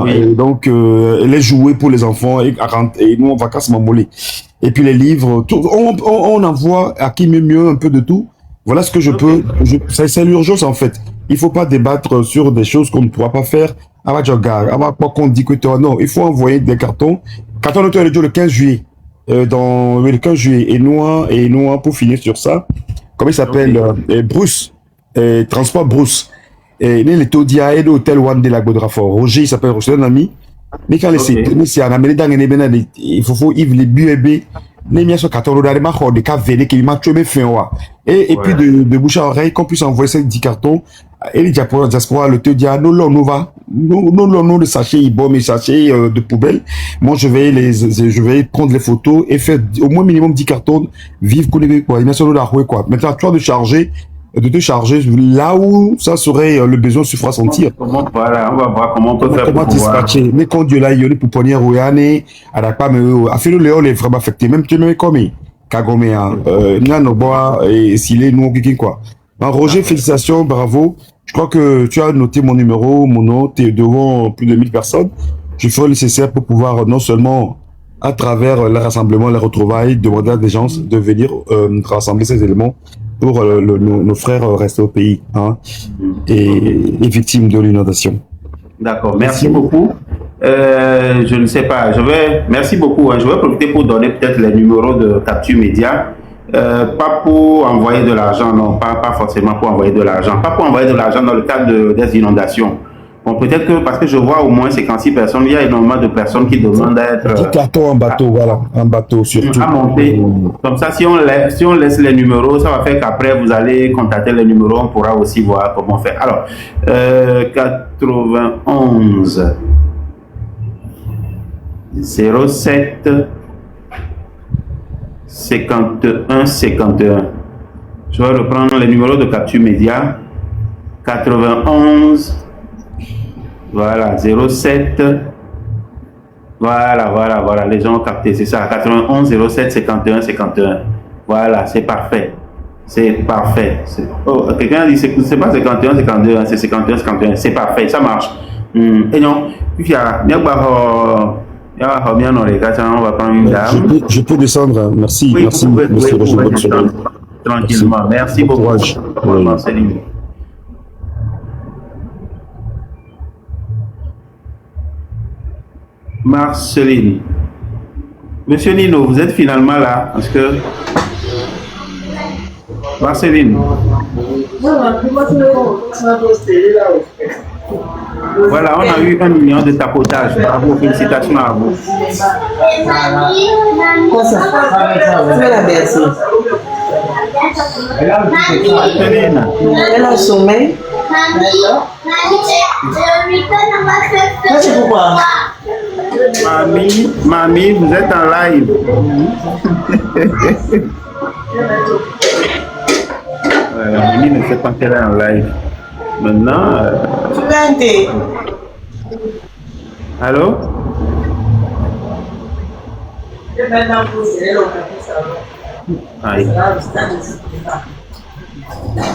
H: Et donc les jouets pour les enfants et nous en vacances m'emmoler. Et puis les livres, tout, on envoie à qui mieux un peu de tout. Voilà ce que je peux. C'est l'urgence en fait. Il faut pas débattre sur des choses qu'on ne pourra pas faire. Pas qu'on dit que non, il faut envoyer des cartons. Carton de le 15 juillet. Le 15 juillet. Et nous, pour finir sur ça, comment il s'appelle Bruce. Transport Bruce. Et il est au dia et l'hôtel One de la Godrafort. Roger, il s'appelle Roger, un ami. Mais quand c'est un ami dans il faut Yves les BEB. Némia sur 14 € de cas véné qui m'a tué fin et puis de bouche à oreille qu'on puisse envoyer ces 10 cartons et les diaspora le te dit nous va nous le sachet bon mais sachet de poubelle. Moi je vais prendre les photos et faire au moins minimum 10 cartons vive quoi il y a sur la roue quoi. Maintenant toi de te charger là où ça serait le besoin se fera sentir.
B: Voilà, on va voir comment on peut faire
H: pour dispatcher. Mais quand Dieu là, il y a pour poigner Royane, à la pas mais à faire le Léon est vraiment affecté. Même tu me comme Kagome Nano bois et s'il est nous quoi. Roger, félicitations, bravo. Je crois que tu as noté mon numéro, mon nom, tu es devant plus de 1000 personnes. Je ferai le nécessaire pour pouvoir non seulement à travers le rassemblement, les retrouvailles, demander à des gens de venir rassembler ces éléments pour nos frères restés au pays et victimes de l'inondation.
B: D'accord, merci beaucoup. Je ne sais pas, merci beaucoup. Je vais profiter pour donner peut-être les numéros de Capture Média. Pas pour envoyer de l'argent, non, pas forcément pour envoyer de l'argent. Pas pour envoyer de l'argent dans le cadre des inondations. Bon, peut-être que parce que je vois au moins 56 personnes, il y a énormément de personnes qui demandent à être...
H: 10 cartons en bateau, voilà, en bateau surtout.
B: À monter. Comme ça, si on laisse les numéros, ça va faire qu'après, vous allez contacter les numéros, on pourra aussi voir comment faire. Alors, 91 07 51 51. Je vais reprendre les numéros de Capture Média. 91 voilà 07 voilà les gens ont capté, c'est ça, 91 07 51 51. Voilà, c'est parfait. Oh, quelqu'un a dit c'est pas 51 52, hein, c'est 51 51. C'est parfait, ça marche. Et non, on va prendre une dame.
H: Je peux descendre, merci.
B: Oui,
H: merci, monsieur
B: le tranquillement. Merci beaucoup. Marceline. Marceline. Monsieur Nino, vous êtes finalement là parce que... Marceline. Voilà, on a eu 1 million de tapotage. Bravo, félicitations à vous.
I: Elle a sommeil.
B: Mamie, vous êtes en live. Mamie ne sait pas qu'elle est en live. Maintenant. Allô? Aïe.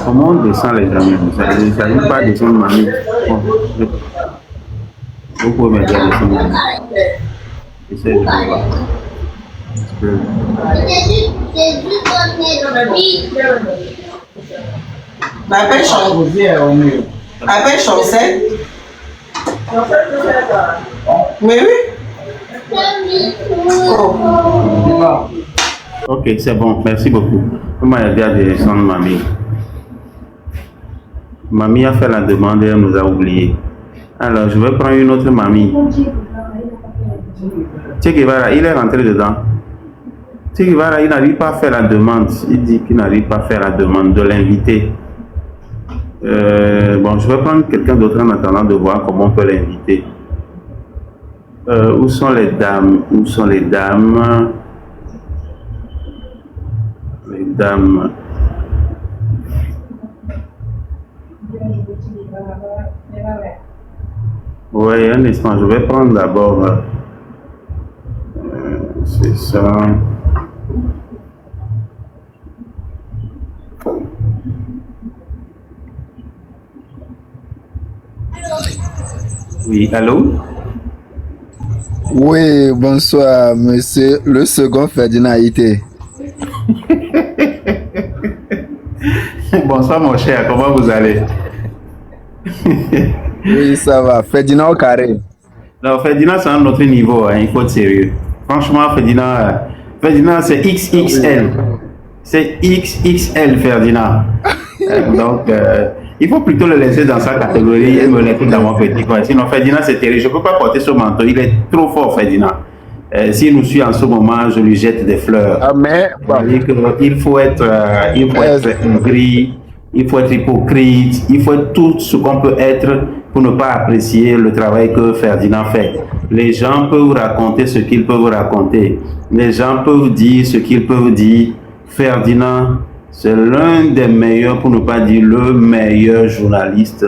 B: Comment on descend les amis? Ça ne pas descendre mamie. Bon, vous pouvez m'aider à descendre mamie. J'essaie de voir.
I: Appelle Chancel. Mais oui.
B: Oh. Ok, c'est bon, merci beaucoup. Vous m'avez dit à descendre mamie. Mamie a fait la demande et elle nous a oublié. Alors, je vais prendre une autre mamie. Che Guevara, il est rentré dedans. Che Guevara, il n'arrive pas à faire la demande. Il dit qu'il n'arrive pas à faire la demande de l'inviter. Bon, je vais prendre quelqu'un d'autre en attendant de voir comment on peut l'inviter. Où sont les dames? Où sont les dames? Les dames. Oui, un instant, je vais prendre d'abord. C'est ça. Oui, allô?
J: Oui, bonsoir, monsieur le second Ferdinand Haïté.
B: Bonsoir, mon cher, comment vous allez?
J: Oui, ça va. Ferdinand au carré.
B: Non, Ferdinand, c'est un autre niveau, hein, il faut être sérieux. Franchement, Ferdinand c'est XXL. C'est XXL, Ferdinand. Donc, il faut plutôt le laisser dans sa catégorie et me laisser dans mon petit coin. Sinon, Ferdinand, c'est terrible. Je ne peux pas porter ce manteau. Il est trop fort, Ferdinand. S'il nous suit en ce moment, je lui jette des fleurs.
J: Ah, mais bon.
B: Il faut être gris, il faut être hypocrite, il faut être tout ce qu'on peut être pour ne pas apprécier le travail que Ferdinand fait. Les gens peuvent raconter ce qu'ils peuvent raconter. Les gens peuvent dire ce qu'ils peuvent dire. Ferdinand, c'est l'un des meilleurs, pour ne pas dire le meilleur journaliste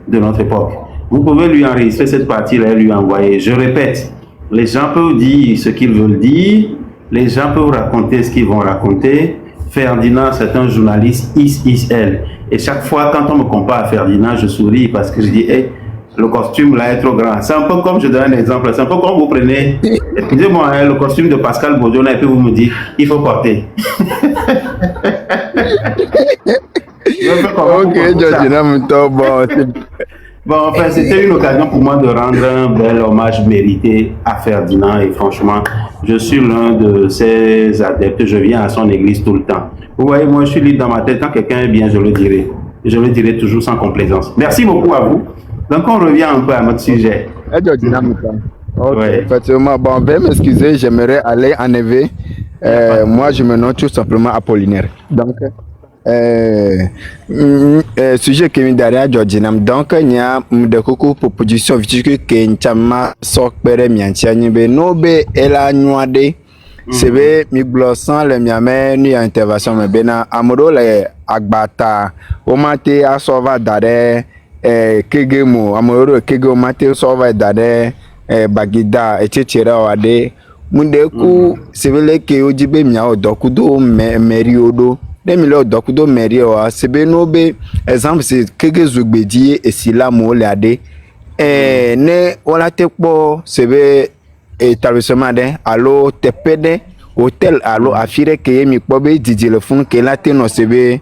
B: de notre époque. Vous pouvez lui enregistrer cette partie-là et lui envoyer. Je répète, les gens peuvent dire ce qu'ils veulent dire, les gens peuvent raconter ce qu'ils vont raconter. Ferdinand, c'est un journaliste XXL. Et chaque fois, quand on me compare à Ferdinand, je souris parce que je dis, hey, le costume là est trop grand. C'est un peu comme, je donne un exemple, c'est un peu comme vous prenez, excusez-moi, hein, le costume de Pascal Bodiona et puis vous me dites, il faut porter.
J: Ok, Georgina, bon.
B: Bon, enfin, c'était une occasion pour moi de rendre un bel hommage mérité à Ferdinand et franchement, je suis l'un de ses adeptes. Je viens à son église tout le temps. Vous voyez, moi, je suis libre dans ma tête. Quand quelqu'un est bien, je le dirai. Je le dirai toujours sans complaisance. Merci beaucoup à vous. Donc, on revient un peu à notre sujet.
J: Okay. Effectivement, bon, veuillez m'excuser, j'aimerais aller en EV. Moi, je me nomme tout simplement Apollinaire. Donc, sujet qui est derrière Georginam. Donc, il y a de coucou proposition vitique qui est chama sokpere miantiani be nobe ela nuade. Sebe mi glossan le miame ni intervention me bena amoro le agbata o mate asova dare kegemo amoro kege o mate sova dare bagida etc. wade mundeku sebele ke ojibe mia odokudo meriodo demilo dokudo merio sebe nobe exemple c'est kege zugbedi esila mo le ade ne wala tekpo sebe établissement de allo tepede hôtel allo afire ke mi kpobe didi le fun ke late no sebe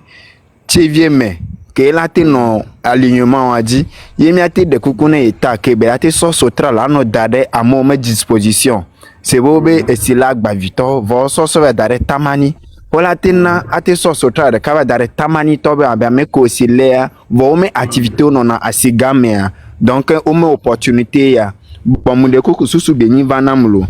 J: chevie me ke late no alignement a dit yemi ate de kukune eta ke be ate so sotra la no dade à mon disposition c'est bobe esila gba vito vo so so dade tamani wala tena ate so sotra de kaba dade tamani tobe abia me ko silea vo me activité no na asigame donc o me opportunité ya bon mon déco sous beni vanamulo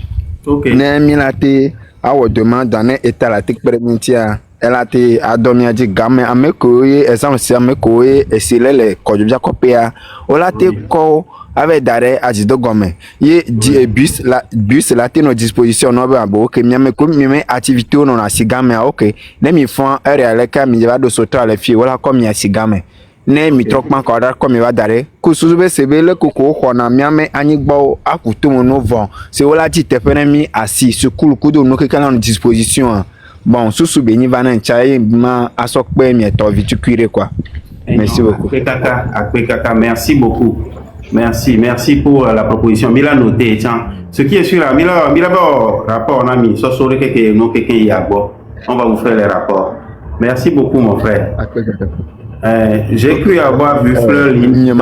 J: OK ne milate awo demande dans état la tek premitia elle a été adomia di game ameko exemple si ameko et c'est les kodja kopia ola te ko avec dare ajido gomme ye bus la te no disposition no ba bo ke mi ameko mi activité no na sigame OK ne mi font réel ka mi va do sotra le fie wala comme ya sigame ne mi trokman ko dar ko mi va dare ku suzube sebele koko ko na mi ame anyigbo akutu mo no vent c'est wala ti tepene mi assis ce kudu no ke kana disposition bon sous béni va nan chai ma asokpe mi eto vitukire quoi. Merci beaucoup.
B: Kaka, merci beaucoup. Merci pour la proposition. Mila noté tiens. Ce qui est sûr là, Mila bon rapport on a mis so sore que non quelqu'un y a bon. On va vous faire les rapports. Merci beaucoup mon frère. J'ai cru avoir vu Fleur Line.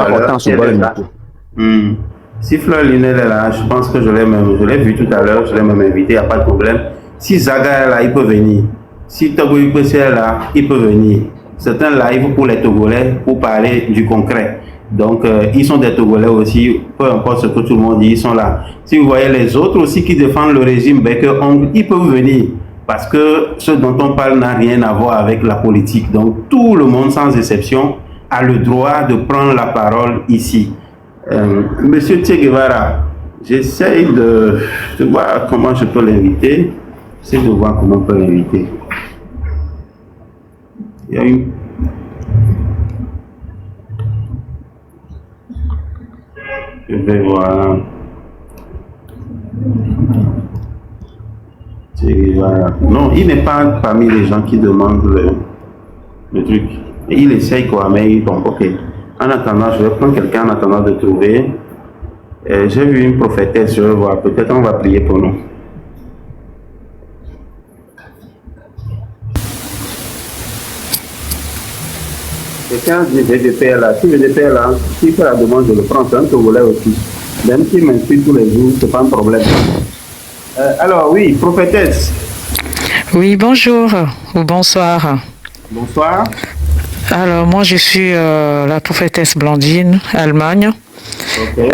B: Si Fleur Line est là, je pense que je l'ai vu tout à l'heure, je l'ai même invité, il n'y a pas de problème. Si Zaga est là, il peut venir. Si Togo est là, il peut venir. C'est un live pour les Togolais pour parler du concret. Donc, ils sont des Togolais aussi, peu importe ce que tout le monde dit, ils sont là. Si vous voyez les autres aussi qui défendent le régime Becker-Ong, ils peuvent venir. Parce que ce dont on parle n'a rien à voir avec la politique. Donc, tout le monde, sans exception, a le droit de prendre la parole ici. Monsieur Che Guevara, j'essaye de voir comment je peux l'inviter. J'essaie de voir comment on peut l'inviter. Il y a une... Je vais voir... Non, il n'est pas parmi les gens qui demandent le truc. Il essaye quoi, mais bon, ok. En attendant, je vais prendre quelqu'un en attendant de trouver. J'ai vu une prophétesse, je vais voir. Peut-être on va prier pour nous. Quelqu'un du DDP là, si le DDP là, s'il fait la demande, je le prends, c'est un Togolais aussi. Même s'il m'insulte tous les jours, c'est pas un problème. Alors oui, prophétesse.
K: Oui, bonjour ou bonsoir.
B: Bonsoir.
K: Alors moi je suis la prophétesse Blandine, Allemagne. Okay.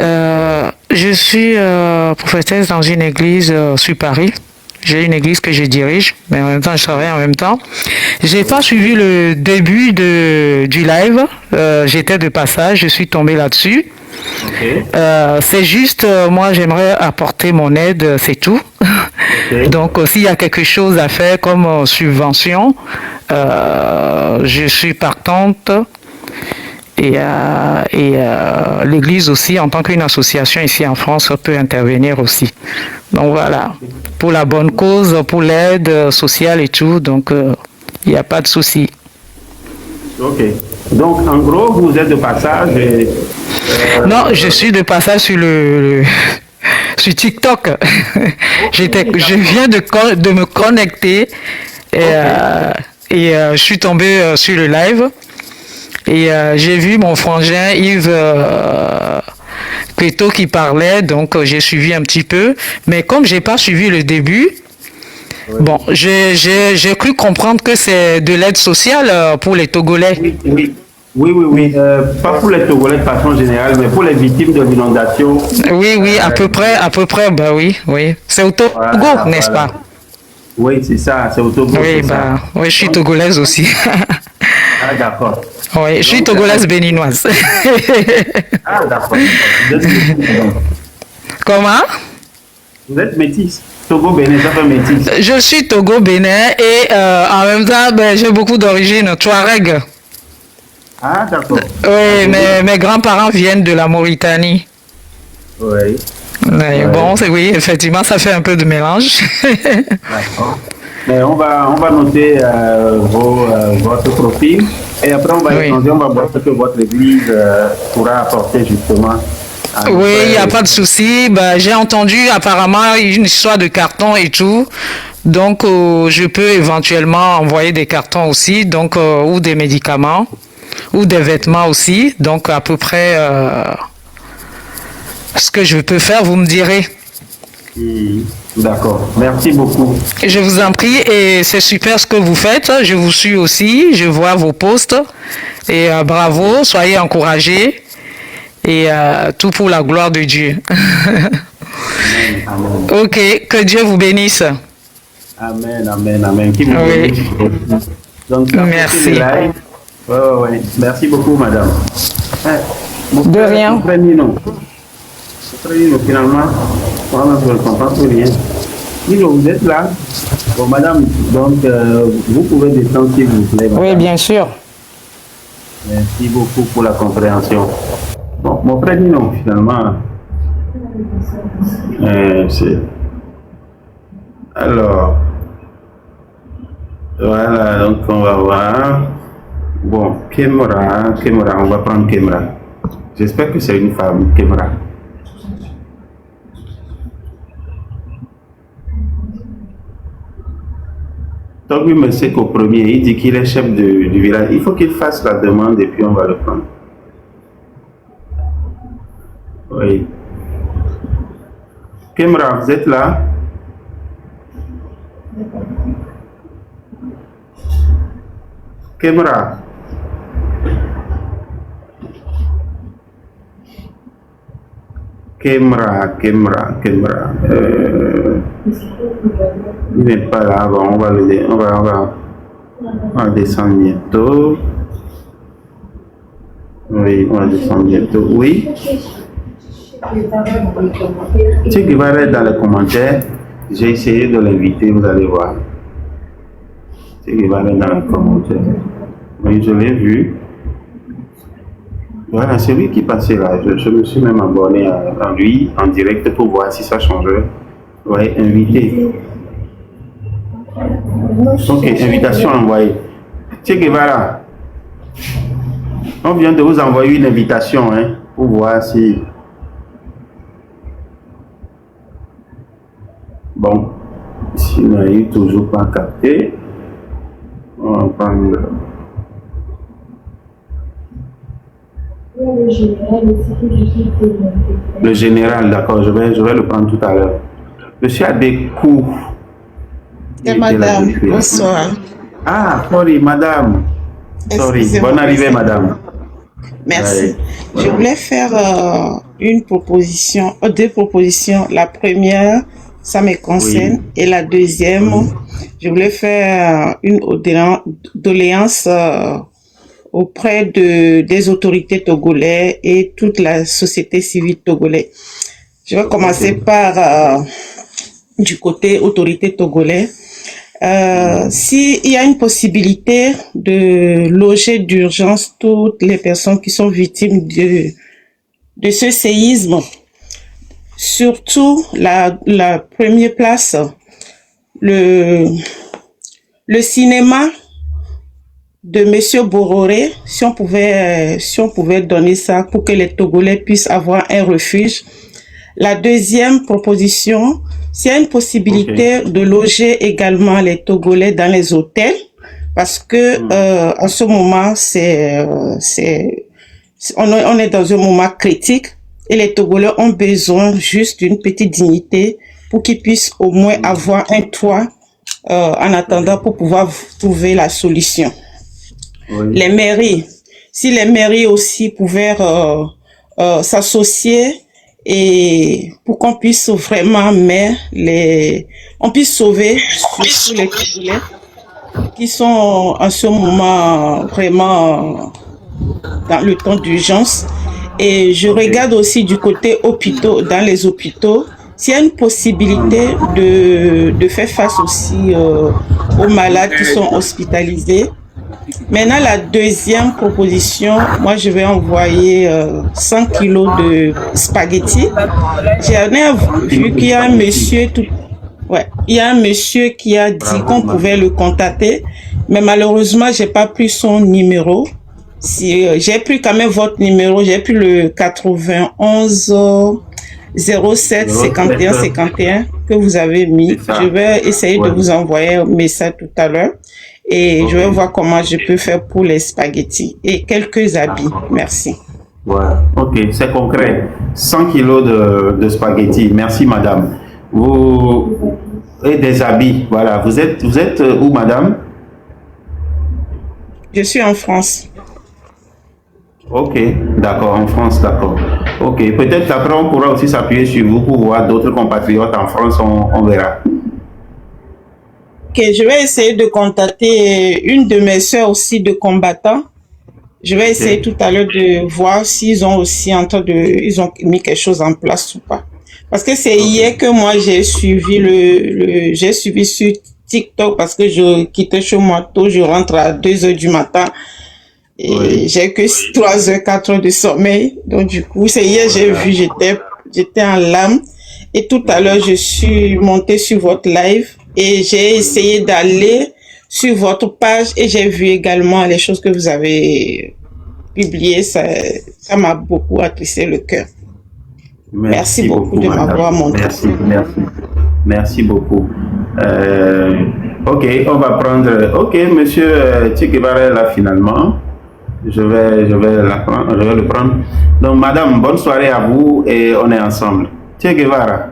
K: Je suis prophétesse dans une église sur Paris. J'ai une église que je dirige, mais en même temps je travaille en même temps. J'ai pas suivi le début du live. J'étais de passage, je suis tombée là-dessus. Okay. C'est juste, moi j'aimerais apporter mon aide, c'est tout. Okay. Donc s'il y a quelque chose à faire comme subvention, je suis partante. Et l'Église aussi, en tant qu'une association ici en France, peut intervenir aussi. Donc voilà, pour la bonne cause, pour l'aide sociale et tout, donc il n'y a pas de souci.
B: Ok. Donc en gros, vous êtes de passage et,
K: Non, je suis de passage sur sur TikTok. Okay. Je viens de me connecter et je suis tombé sur le live. Et j'ai vu mon frangin Yves Cléto qui parlait, donc j'ai suivi un petit peu. Mais comme j'ai pas suivi le début, bon, j'ai cru comprendre que c'est de l'aide sociale pour les Togolais.
B: Oui. Pas pour les Togolais de façon générale, mais pour les victimes de l'inondation.
K: Oui, à peu près, bah oui. C'est au Togo, n'est-ce pas?
B: Oui, c'est ça, c'est au Togo.
K: Oui, oui, je suis togolaise aussi.
B: Ah, d'accord.
K: Oui, je suis togolaise béninoise.
B: Ah, d'accord.
K: Comment?
B: Vous êtes métisse. Togo-Bénin, ça fait métisse.
K: Je suis Togo-Bénin et en même temps, j'ai beaucoup d'origine touareg.
B: Ah, d'accord.
K: Oui, mes grands-parents viennent de la Mauritanie.
B: Oui.
K: Bon, oui, effectivement, ça fait un peu de mélange.
B: D'accord. Mais on va noter votre profil et après on va échanger, on va voir ce que votre église pourra apporter justement.
K: Oui, il n'y a pas de souci. J'ai entendu apparemment une histoire de carton et tout. Donc, je peux éventuellement envoyer des cartons aussi, donc ou des médicaments, ou des vêtements aussi. Donc, à peu près... ce que je peux faire, vous me direz.
B: D'accord. Merci beaucoup.
K: Je vous en prie et c'est super ce que vous faites. Je vous suis aussi, je vois vos posts et bravo, soyez encouragés et tout pour la gloire de Dieu.
B: Amen.
K: Ok, que Dieu vous bénisse.
B: Amen. Qui vous bénisse. Donc,
K: merci.
B: Ouais. Merci beaucoup, madame.
K: De rien.
B: Finalement, je ne comprends plus rien. Nino, vous êtes là? Bon, madame, donc, vous pouvez descendre s'il vous plaît. Madame.
K: Oui, bien sûr.
B: Merci beaucoup pour la compréhension. Bon, mon frère Nino, finalement, alors, voilà, donc on va voir. Bon, Kemra, on va prendre Kemra. J'espère que c'est une femme, Kemra. Donc, oui, mais c'est qu'au premier, il dit qu'il est chef du village. Il faut qu'il fasse la demande et puis on va le prendre. Oui. Kemra, vous êtes là? Kemra. Il n'est pas là. Bon, on va descendre bientôt. Oui, on va descendre bientôt. Oui. Ce qui va être dans les commentaires, j'ai essayé de l'inviter, vous allez voir. Ce qui va être dans les commentaires. Oui, je l'ai vu. Voilà, c'est lui qui passait là. Je me suis même abonné à lui en direct pour voir si ça changerait. Oui, invité. Ok, invitation envoyée. Che Guevara, on vient de vous envoyer une invitation pour voir si... Bon, s'il n'a toujours pas capté, on va prendre... Le général, d'accord, je vais le prendre tout à l'heure. Monsieur Adékou.
I: Madame, bonsoir.
B: Ah, sorry, madame. Sorry, bonne arrivée, madame.
I: Merci. Je voulais faire une proposition, deux propositions. La première, ça me concerne, oui. Et la deuxième, oui. Je voulais faire une doléance auprès des autorités togolaises et toute la société civile togolaise. Je vais commencer par du côté autorité togolaise. S'il y a une possibilité de loger d'urgence toutes les personnes qui sont victimes de ce séisme, surtout la première place, le cinéma de Monsieur Bororé, si on pouvait donner ça pour que les Togolais puissent avoir un refuge. La deuxième proposition, s'il y a une possibilité de loger également les Togolais dans les hôtels, parce que en ce moment, on est dans un moment critique et les Togolais ont besoin juste d'une petite dignité pour qu'ils puissent au moins avoir un toit en attendant pour pouvoir trouver la solution. Oui. Les mairies, si les mairies aussi pouvaient s'associer et pour qu'on puisse vraiment on puisse sauver surtout les Togolais qui sont en ce moment vraiment dans le temps d'urgence. Et je regarde aussi du côté hôpitaux, dans les hôpitaux, s'il y a une possibilité de faire face aussi aux malades qui sont hospitalisés. Maintenant, la deuxième proposition, moi, je vais envoyer 100 kilos de spaghettis. J'ai vu qu'il y a un monsieur il y a un monsieur qui a dit qu'on pouvait le contacter, mais malheureusement, j'ai pas pris son numéro. J'ai pris quand même votre numéro, j'ai pris le 91 07 51 51 que vous avez mis. Je vais essayer de vous envoyer un message tout à l'heure et je vais voir comment je peux faire pour les spaghettis et quelques habits. Merci.
B: Voilà. Ok, c'est concret. 100 kilos de spaghettis. Merci, madame. Et des habits. Voilà. Vous êtes où, madame?
I: Je suis en France.
B: Ok, d'accord, en France, d'accord. Ok, peut-être après on pourra aussi s'appuyer sur vous pour voir d'autres compatriotes en France, on verra.
I: Ok, je vais essayer de contacter une de mes soeurs aussi de combattants. Je vais essayer tout à l'heure de voir s'ils ont aussi ils ont mis quelque chose en place ou pas. Parce que c'est hier que moi j'ai suivi j'ai suivi sur TikTok parce que je quittais chez moi tôt, je rentre à 2h du matin. Et j'ai que 3h, 4h de sommeil. Donc, du coup, c'est hier, j'ai vu, j'étais en larmes. Et tout à l'heure, je suis montée sur votre live et j'ai essayé d'aller sur votre page et j'ai vu également les choses que vous avez publiées. Ça m'a beaucoup attristé le cœur. Merci beaucoup de m'avoir montré.
B: Merci beaucoup. Ok, on va prendre. Ok, monsieur Che Guevara est là finalement. Je vais le prendre. Donc, madame, bonne soirée à vous et on est ensemble. Che Guevara.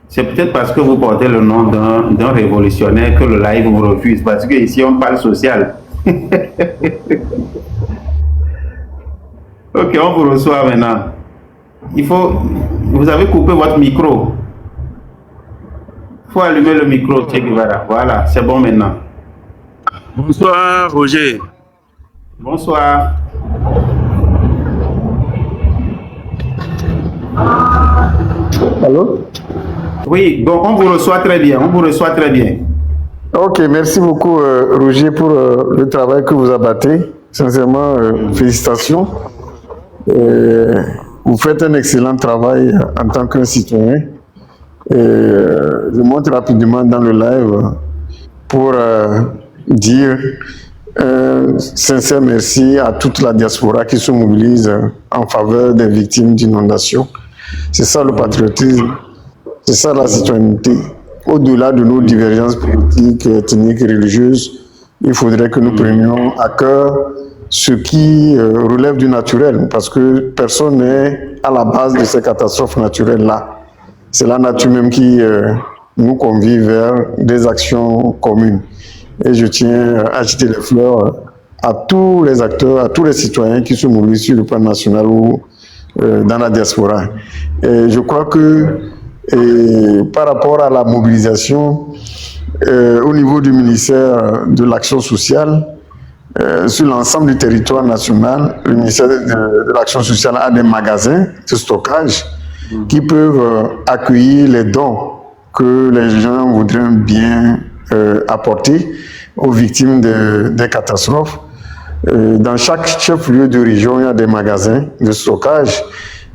B: C'est peut-être parce que vous portez le nom d'un révolutionnaire que le live vous refuse. Parce que ici, on parle social. Ok, on vous reçoit maintenant. Vous avez coupé votre micro. Il faut allumer le micro, Che Guevara. Voilà, c'est bon maintenant.
L: Bonsoir, Roger.
B: Bonsoir.
M: Allô?
B: Oui, bon, on vous reçoit très bien.
M: Ok, merci beaucoup, Roger, pour le travail que vous abattez. Sincèrement, félicitations. Vous faites un excellent travail en tant qu'un citoyen. Je monte rapidement dans le live pour dire un sincère merci à toute la diaspora qui se mobilise en faveur des victimes d'inondations. C'est ça le patriotisme, c'est ça la citoyenneté. Au-delà de nos divergences politiques, ethniques, religieuses, il faudrait que nous prenions à cœur ce qui relève du naturel, parce que personne n'est à la base de ces catastrophes naturelles-là. C'est la nature même qui nous convie vers des actions communes. Et je tiens à jeter les fleurs à tous les acteurs, à tous les citoyens qui se mobilisent sur le plan national ou dans la diaspora. Et je crois que par rapport à la mobilisation, au niveau du ministère de l'Action sociale, sur l'ensemble du territoire national, le ministère de l'Action sociale a des magasins de stockage qui peuvent accueillir les dons que les gens voudraient bien apporter aux victimes des catastrophes. Dans chaque chef-lieu de région, il y a des magasins de stockage,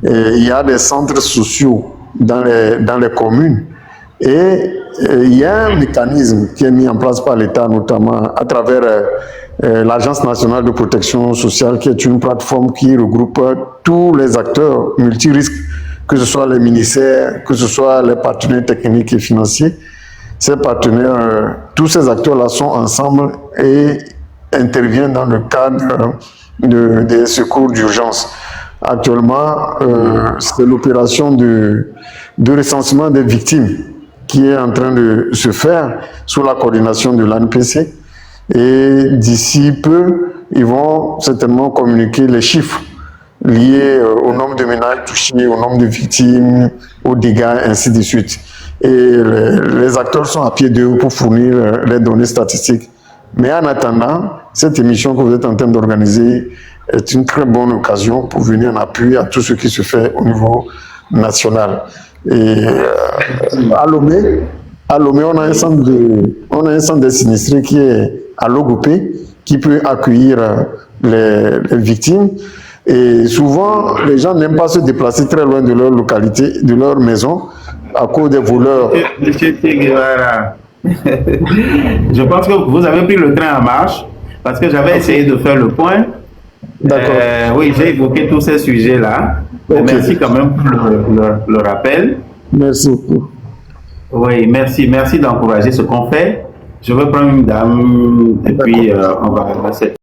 M: et il y a des centres sociaux dans les communes. Et il y a un mécanisme qui est mis en place par l'État, notamment à travers l'Agence nationale de protection sociale, qui est une plateforme qui regroupe tous les acteurs multirisques, que ce soit les ministères, que ce soit les partenaires techniques et financiers. ces partenaires, tous ces acteurs-là sont ensemble et interviennent dans le cadre des secours d'urgence. Actuellement, c'est l'opération de recensement des victimes qui est en train de se faire sous la coordination de l'ANPC. Et d'ici peu, ils vont certainement communiquer les chiffres liés au nombre de ménages touchés, au nombre de victimes, aux dégâts, ainsi de suite. Et les acteurs sont à pied d'œuvre pour fournir les données statistiques. Mais en attendant, cette émission que vous êtes en train d'organiser est une très bonne occasion pour venir en appui à tout ce qui se fait au niveau national. Et à Lomé, on a un centre de sinistrés qui est à Logopé, qui peut accueillir les victimes. Et souvent, les gens n'aiment pas se déplacer très loin de leur localité, de leur maison, à cause des voleurs.
B: Monsieur Guevara, je pense que vous avez pris le train en marche, parce que j'avais essayé de faire le point.
M: D'accord.
B: Oui, j'ai évoqué tous ces sujets-là. Okay. Merci quand même pour le rappel.
M: Merci beaucoup.
B: Oui, merci d'encourager ce qu'on fait. Je vais prendre une dame et puis on va passer.